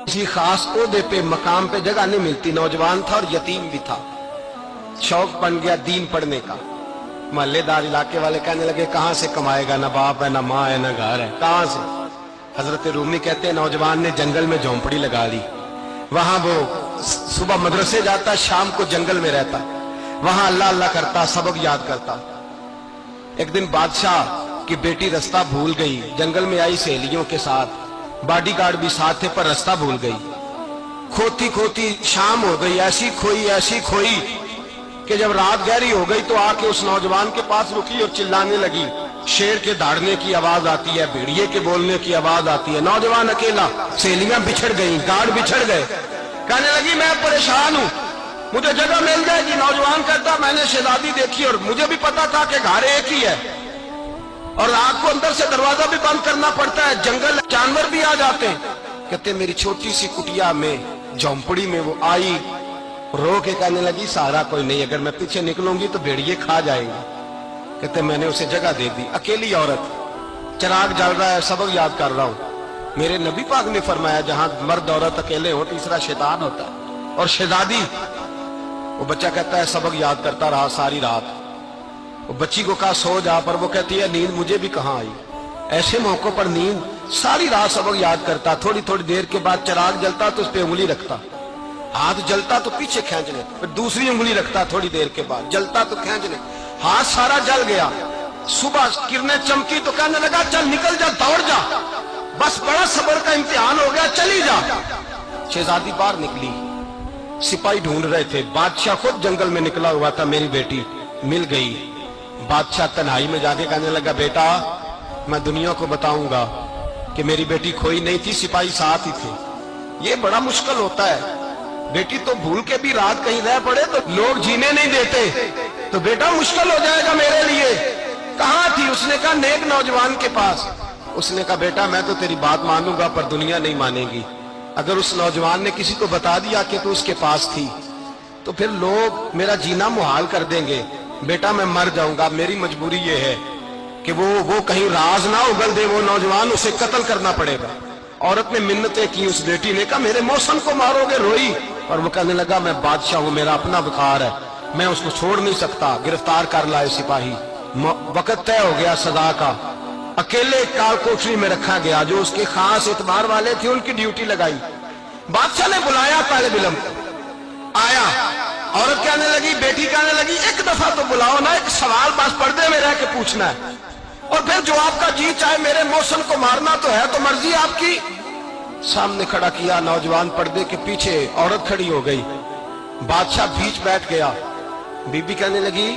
किसी खास ओहदे पे मकाम पे जगह नहीं मिलती, नौजवान था और यतीम भी था, शौक बन गया दीन पढ़ने का। मोहल्लेदार इलाके वाले कहने लगे कहां से कमाएगा, ना बाप है ना माँ है ना घर है, कहां से। हजरत रूमी कहते हैं नौजवान ने जंगल में झोंपड़ी लगा ली, वहां वो सुबह मदरसे जाता, शाम को जंगल में रहता, वहां अल्लाह अल्लाह करता, सबक याद करता। एक दिन बादशाह की बेटी रास्ता भूल गई, जंगल में आई सहेलियों के साथ, बॉडीगार्ड भी साथ थे पर रास्ता भूल गई। खोती खोती शाम हो गई, ऐसी खोई कि जब रात गहरी हो गई तो आके उस नौजवान के पास रुकी और चिल्लाने लगी। शेर के दहाड़ने की आवाज आती है, भेड़िए के बोलने की आवाज आती है। नौजवान अकेला, सहेलियां बिछड़ गई, गार्ड बिछड़ गए। कहने लगी मैं परेशान हूं, मुझे जगह मिल जाएगी। नौजवान कहता मैंने शहजादी देखी और मुझे भी पता था कि घर एक ही है और रात को अंदर से दरवाजा भी बंद करना पड़ता है, जंगल जानवर भी आ जाते हैं। कहते मेरी छोटी सी कुटिया में झोंपड़ी में वो आई, रो के कहने लगी सहारा कोई नहीं, अगर मैं पीछे निकलूंगी तो भेड़िए खा जाएंगे। कहते मैंने उसे जगह दे दी। अकेली औरत, चिराग जल रहा है, सबक याद कर रहा हूं। मेरे नबी पाक ने फरमाया जहां मर्द औरत अकेले हो तीसरा शैतान होता है। और शहजादी, वो बच्चा कहता है सबक याद करता रहा सारी रात। वो बच्ची को कहा सो जा, पर वो कहती है नींद मुझे भी कहां आई। ऐसे मौकों पर नींद, सारी रात सबक याद करता, थोड़ी थोड़ी देर के बाद चिराग जलता तो उस पर उंगली रखता, हाथ जलता तो पीछे खींच लेता, फिर दूसरी उंगली रखता, थोड़ी देर के बाद जलता तो खींच ले, हाथ सारा जल गया। सुबह किरणें चमकी तो कहने लगा चल निकल जा, दौड़ जा, बस बड़ा सब्र का इम्तिहान हो गया, चली जा। शहजादी बाहर निकली, सिपाही ढूंढ रहे थे, बादशाह खुद जंगल में निकला हुआ था, मेरी बेटी मिल गई। बादशाह तन्हाई में जाके कहने लगा बेटा मैं दुनिया को बताऊंगा कि मेरी बेटी खोई नहीं थी, सिपाही साथ ही थे। ये बड़ा मुश्किल होता है, बेटी तो भूल के भी रात कहीं रह पड़े तो लोग जीने नहीं देते, तो बेटा मुश्किल हो जाएगा मेरे लिए। कहां थी? उसने कहा नेक नौजवान के पास। उसने कहा बेटा मैं तो तेरी बात मानूंगा पर दुनिया नहीं मानेगी। अगर उस नौजवान ने किसी को बता दिया कि तू उसके पास थी तो फिर लोग मेरा जीना मुहाल कर देंगे। बेटा मैं मर जाऊंगा, मेरी मजबूरी ये है कि वो कहीं राज ना उगल दे वो नौजवान, उसे कत्ल करना पड़ेगा। औरत ने मिन्नतें की, उस बेटी ने कहा मेरे मौसम को मारोगे, रोई। और वो कहने लगा मैं बादशाह हूं, मेरा अपना विकार है, मैं उसको छोड़ नहीं सकता। गिरफ्तार कर लाए सिपाही, वक्त तय हो गया सजा का। अकेले काल कोठरी में रखा गया, जो उसके खास एतबार वाले थे उनकी ड्यूटी लगाई। बादशाह ने बुलाया तालिब इल्म को, आया। औरत कहने लगी, बेटी कहने लगी एक दफा तो बुलाओ ना, एक सवाल बस पर्दे में रह के पूछना है और फिर जो आपका जी चाहे, मेरे मौसम को मारना तो है, तो मर्जी आपकी। सामने खड़ा किया, नौजवान पर्दे के पीछे, औरत खड़ी हो गई, बादशाह बीच बैठ गया। बीबी कहने लगी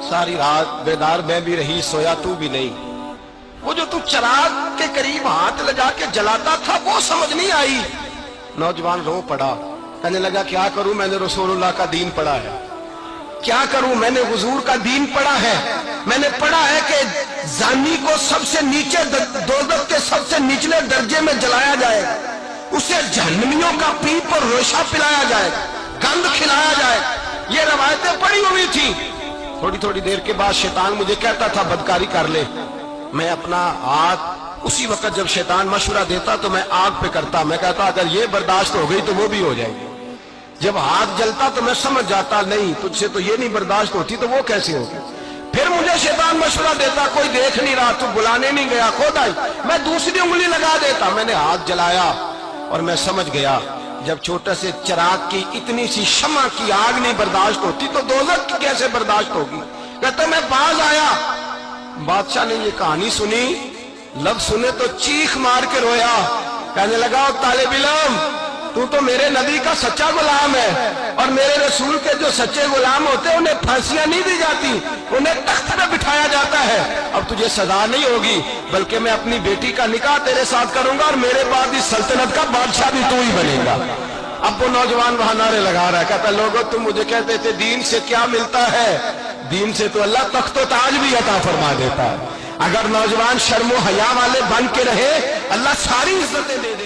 सारी रात बेदार मैं भी रही, सोया तू भी नहीं। वो जो तू चिराग के करीब हाथ लगा के जलाता था वो समझ नहीं आई। नौजवान रो पड़ा, कहने लगा क्या करूं, मैंने रसूलुल्लाह का दीन पढ़ा है, क्या करूं, मैंने हुजूर का दीन पढ़ा है। मैंने पढ़ा है कि जानी को सबसे नीचे दोज़ख के सबसे निचले दर्जे में जलाया जाएगा, उसे जहन्नमियों का पीप और रोशा पिलाया जाएगा, गंद खिलाया जाएगा। ये रवायतें पड़ी हुई थी। थोड़ी थोड़ी देर के बाद शैतान मुझे कहता था बदकारी कर ले, मैं अपना हाथ उसी वक्त जब शैतान मशवरा देता तो मैं आग पे करता, मैं कहता अगर ये बर्दाश्त हो गई तो वो भी हो जाएगी। जब हाथ जलता तो मैं समझ जाता नहीं तुझसे तो ये नहीं बर्दाश्त होती तो वो कैसे होगी। फिर मुझे शैतान मशवरा देता कोई देख नहीं रहा, तू बुलाने नहीं गया, खुद आई, मैं दूसरी उंगली लगा देता। मैंने हाथ जलाया और मैं समझ गया जब छोटे से चिराग की इतनी सी शमा की आग नहीं बर्दाश्त होती तो दोज़ख की कैसे बर्दाश्त होगी। कहता मैं बाज आया। बादशाह ने ये कहानी सुनी, लफ्ज सुने तो चीख मार के रोया, कहने लगा तालिब इल्म तू तो मेरे नबी का सच्चा गुलाम है और मेरे रसूल के जो सच्चे गुलाम होते हैं उन्हें फांसियां नहीं दी जाती, उन्हें तख्त पे बिठाया जाता है। अब तुझे सजा नहीं होगी बल्कि मैं अपनी बेटी का निकाह तेरे साथ करूंगा और मेरे बाद इस सल्तनत का बादशाह भी तू ही बनेगा। अब वो नौजवान वहां नारे लगा रहा है, कहता लोगों तुम मुझे कहते थे दीन से क्या मिलता है, दीन से तो अल्लाह तख्त व ताज भी अता फरमा देता है। अगर नौजवान शर्मो हया वाले बन के रहे अल्लाह सारी इज्जतें दे दे।